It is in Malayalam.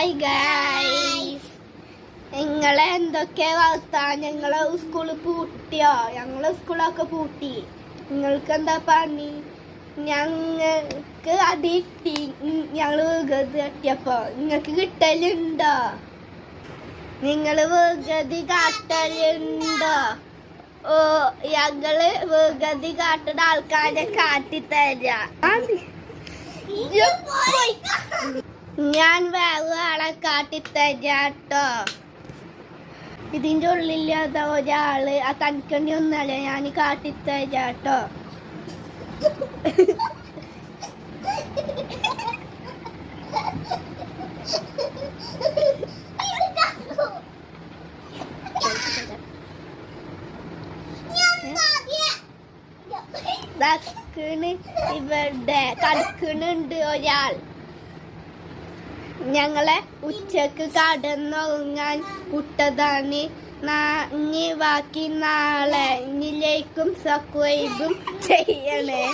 ഹായ് ഗൈസ്, നിങ്ങളെ എന്തൊക്കെ വാർത്ത? ഞങ്ങളെ സ്കൂള് പൂട്ടിയോ? ഞങ്ങളെ സ്കൂളൊക്കെ പൂട്ടി. നിങ്ങൾക്ക് എന്താ പണി? ഞങ്ങൾക്ക് അടി കിട്ടി. ഞങ്ങള് വികൃതി കട്ടിയപ്പോ നിങ്ങൾക്ക് കിട്ടലുണ്ടോ? നിങ്ങള് വികൃതി കാട്ടലുണ്ടോ? ഓ, ഞങ്ങള് വികൃതി കാട്ടുന്ന ആൾക്കാരെ കാട്ടിത്തരാ. ഞാൻ വേറെ ആളെ കാട്ടിത്തരാട്ടോ. ഇതിന്റെ ഉള്ളില്ലാത്ത ഒരാള് ആ തനിക്കണ്ടി ഒന്നല്ല, ഞാൻ കാട്ടിത്തരാട്ടോ. ഇവിടെ കടക്കണുണ്ട് ഒരാൾ. ഞങ്ങളെ ഉച്ചക്ക് കടന്നുറങ്ങാൻ വിട്ടതാണ്. ഇനി ബാക്കി നാളെ ഇനിലേക്കും സബ്സ്ക്രൈബും ചെയ്യണേ.